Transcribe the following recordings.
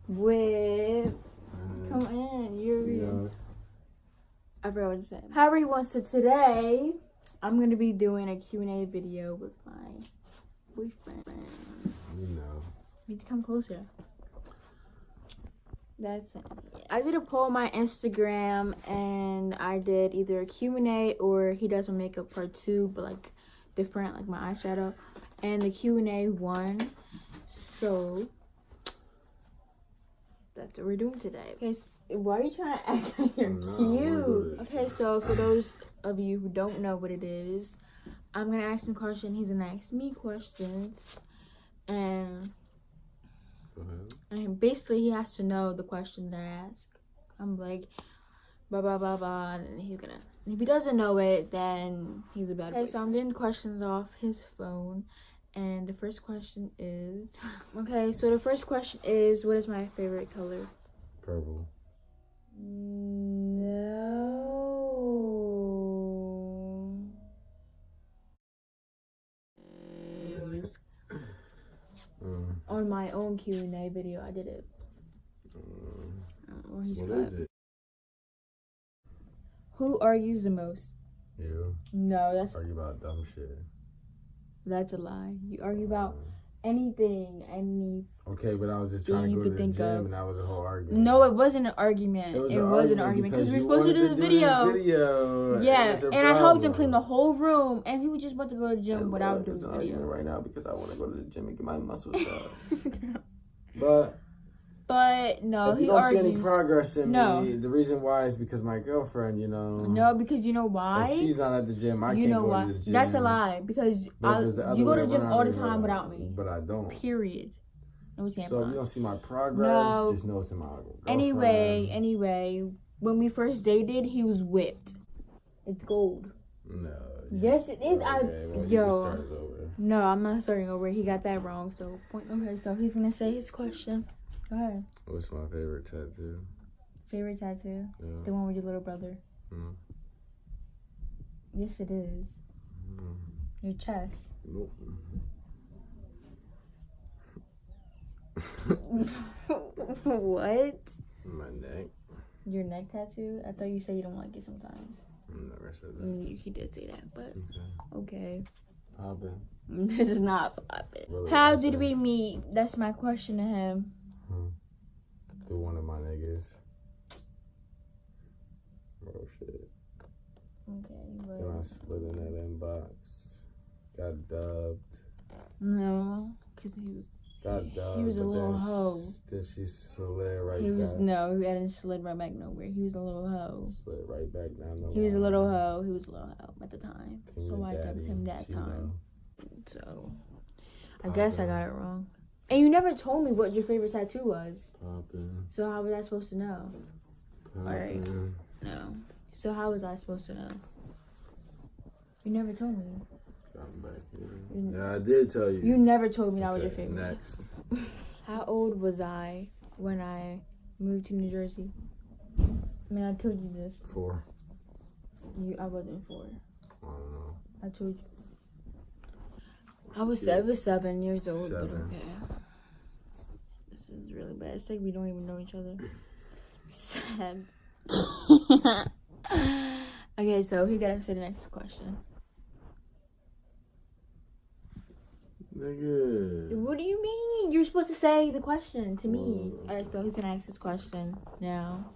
with... Come in, you're... Yeah. I forgot what to say. Hi everyone, so today I'm going to be doing a Q&A video with my boyfriend. You know. You need to come closer. That's it. I did a poll on my Instagram and I did either a Q&A or he does my makeup part 2, but like different, like my eyeshadow. And the Q&A won. So that's what we're doing today. Okay, why are you trying to act like you're cute? Okay, so for those of you who don't know what it is, I'm gonna ask him questions. He's gonna ask me questions, and basically he has to know the question that I ask. I'm like, blah blah blah blah, and he's gonna. If he doesn't know it, then he's a bad boy. Okay, so I'm getting questions off his phone. And the first question is... Okay, so the first question is, what is my favorite color? Purple. No. On my own Q&A video, I did it. What is it? Who argues the most? You. No, that's... Argue about dumb shit. That's a lie. You argue about anything, Okay, but I was just trying to go to the gym, and that was a whole argument. No, it wasn't an argument. It was an argument because we were supposed to do the video. Yes, and I helped him clean the whole room, and he was just about to go to the gym without doing the video. Right now because I want to go to the gym and get my muscles up. But no, if you don't see any progress in me, the reason why is because my girlfriend, you know. No, because you know why? If she's not at the gym, I can't go to the gym. That's a lie, because you go to the gym all the time without me. But I don't. Period. No, so if you don't see my progress, just know it's in my girlfriend. Anyway, when we first dated, he was whipped. It's gold. No. Yes, it is. Over. No, I'm not starting over. He got that wrong. So okay, so he's gonna say his question. Go ahead. What's my favorite tattoo? Favorite tattoo? Yeah. The one with your little brother. Mm. Yes, it is. Mm. Your chest. Nope. What? My neck. Your neck tattoo? I thought you said you don't like it sometimes. I never said that. He did say that, but okay. Poppin'. This is not poppin'. Really, how did we meet? That's my question to him. Through one of my niggas. Oh shit. Okay, but... Then I slid in that inbox. Got dubbed. No, because he was... Got dubbed. He was a little hoe. Then she slid right back. No, he hadn't slid right back nowhere. He was a little hoe. Slid right back down the line. He was a little hoe. He was a little hoe at the time. So I dubbed him that time. So, I guess I got it wrong. And you never told me what your favorite tattoo was. Poppin'. So how was I supposed to know? Alright. No. So how was I supposed to know? You never told me. I'm back here. Yeah, I did tell you. You never told me that was your favorite. Next. How old was I when I moved to New Jersey? I mean, I told you this. 4. I wasn't 4. I don't know. I told you. I was 7 years old, but okay. This is really bad. It's like we don't even know each other. Sad. Okay, so who gotta say the next question? Nigga. What do you mean? You're supposed to say the question to me. Alright, so who's gonna ask this question now?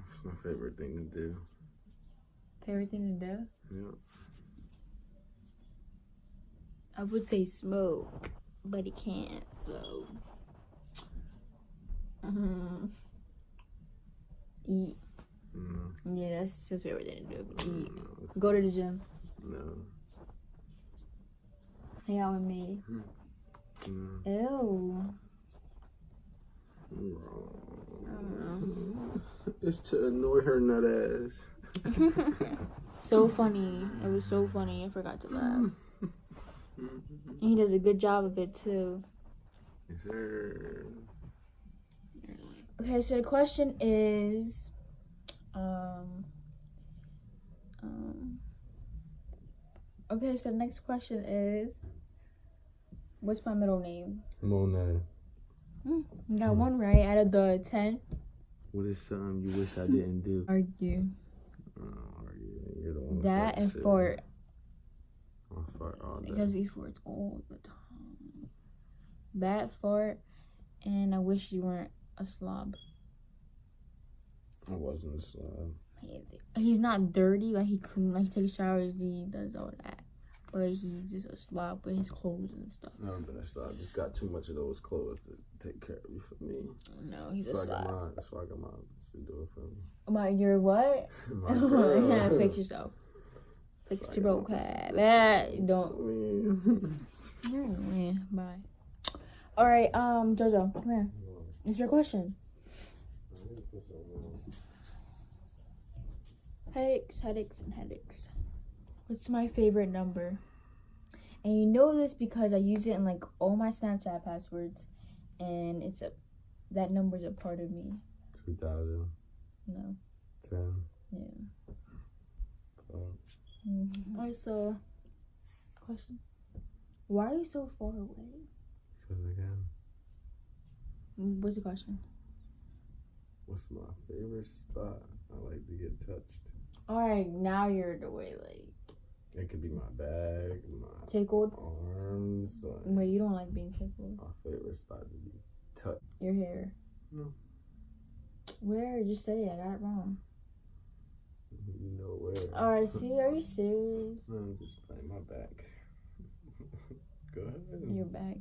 It's my favorite thing to do. Favorite thing to do? Yeah. I would say smoke, but he can't, so... Eat. Yeah, that's his favorite thing to do. Eat. Go to the gym. No. Hang out with me. Ew. I don't know. It's to annoy her nut ass. So funny. It was so funny. I forgot to laugh. And he does a good job of it too. Yes, sir. Okay, so the question is, okay, so the next question is, What's my middle name? Monet. You got one right out of the 10. What is something you wish I didn't do? Argue. You're the one That and fart. I'll fart all day. Because he farts all the time. That, fart, and I wish you weren't a slob. I wasn't a slob. He's not dirty, like he clean, like he takes showers, he does all that. But he's just a slob with his clothes and stuff. I've never been a slob. Just got too much of those clothes to take care of you for me. No, he's a slob. That's why I got mine to do it for me. About your what? My girl. Yeah, fix yourself. Fix your broke hat. Don't. Yeah, bye. Alright, Jojo, come here. It's your question. Headaches, and headaches. What's my favorite number? And you know this because I use it in like all my Snapchat passwords, and that number's a part of me. 2000. No. 10. Yeah. Oh. So, question. Why are you so far away? Because I can. What's the question? What's my favorite spot I like to get touched? Alright, now you're the way, like. It could be my bag, my tickled arms. Wait, you don't like being tickled? My favorite spot to be touched. Your hair. No. Where? Just say it. I got it wrong. You know where. Alright, see, are you serious? No, I'm just playing my back. Go ahead. Your back,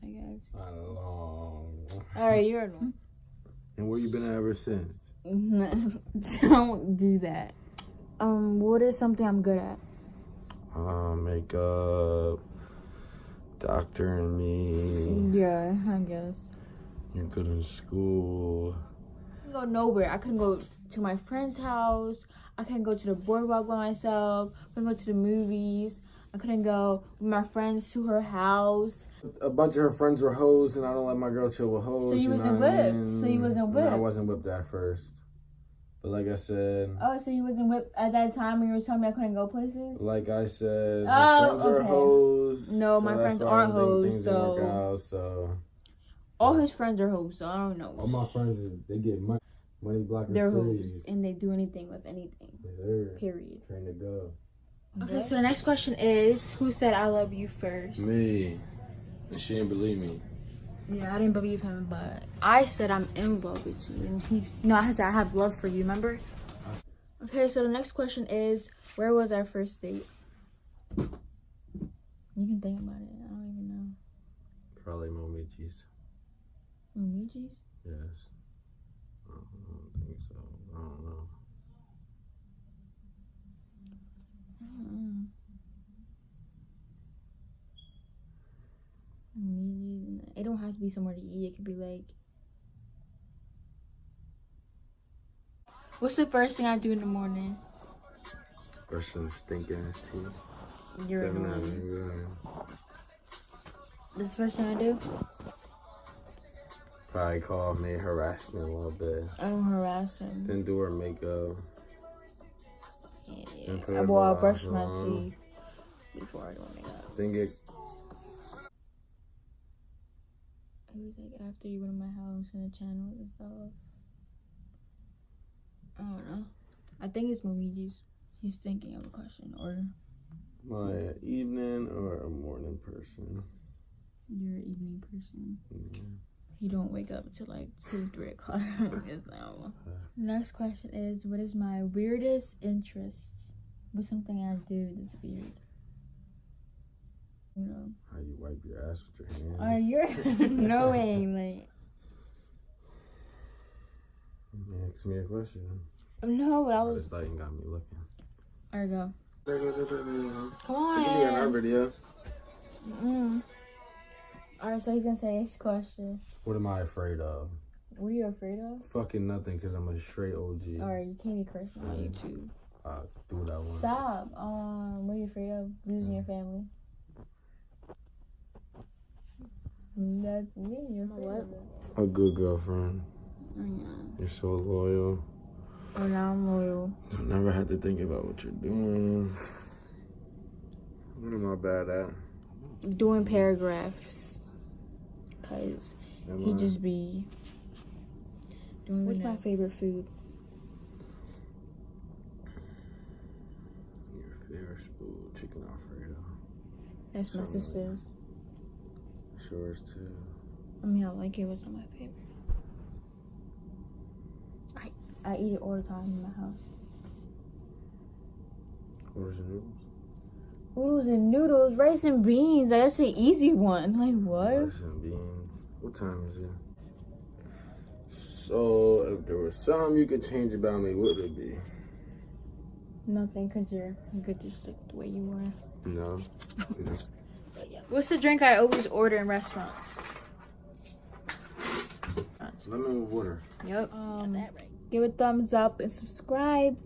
I guess. Not long. Alright, you're annoying. And where you been at ever since? Don't do that. What is something I'm good at? Makeup, doctor and me. Yeah, I guess. You're good in school. I couldn't go nowhere. I couldn't go to my friend's house. I couldn't go to the boardwalk by myself. I couldn't go to the movies. I couldn't go with my friends to her house. A bunch of her friends were hoes, and I don't let my girl chill with hoes. So you wasn't whipped? So you wasn't whipped? No, I wasn't whipped at first. But like I said... Oh, so you wasn't whipped at that time when you were telling me I couldn't go places? Like I said, my friends are hoes. No, my friends aren't hoes, so... All his friends are hoes, so I don't know. All my friends, they get money blocker. They're hoes, and they do anything with anything. Yes, period. Train to go. Okay, so the next question is, who said I love you first? Me. And she didn't believe me. Yeah, I didn't believe him, but I said I'm in love with you. And I said I have love for you, remember? Okay, so the next question is, where was our first date? You can think about it. I don't even know. Probably Momichi's. Momichi's? Yes. I don't think so. I don't know. It don't have to be somewhere to eat. It could be like, what's the first thing I do in the morning? Brush some stinking ass teeth. You're annoying. That's the first thing I do? Probably call me, harass me a little bit. I don't harass him. Then do her makeup. Yeah. Well, I'll brush my teeth before I do makeup. Then get... It was like after you went to my house and the channel and stuff. I don't know. I think it's Momiji's. He's thinking of a question. Or my evening or a morning person? You're an evening person. Mm-hmm. He don't wake up until like 2, 3 o'clock. Next question is, what is my weirdest interest? What's something I do that's weird? You know. How you wipe your ass with your hands? Are you knowing like? Ask me a question. No, but I was. This lighting got me looking. There you go. Come on. It could be in our video. Alright, so he's gonna say his question. What am I afraid of? What are you afraid of? Fucking nothing, because I'm a straight OG. Alright, you can't be cursing on YouTube. Do what I want. Stop. What are you afraid of? Losing your family? That's me. You're what? A good girlfriend. Yeah. You're so loyal. Oh, now I'm loyal. I never had to think about what you're doing. What am I bad at? doing paragraphs. Cause he just be doing. What's my favorite food? Your favorite food, chicken Alfredo. That's my sister's. Yours too. I mean, I like it. It's not my favorite. I eat it all the time in my house. Oodles and noodles? Oodles and noodles, rice and beans. That's an easy one. Like, what? Rice and beans. What time is it? So, if there was something you could change about me, what would it be? Nothing, because you're good just like the way you are. No. No. What's the drink I always order in restaurants? Lemon water. Yep. Give a thumbs up and subscribe.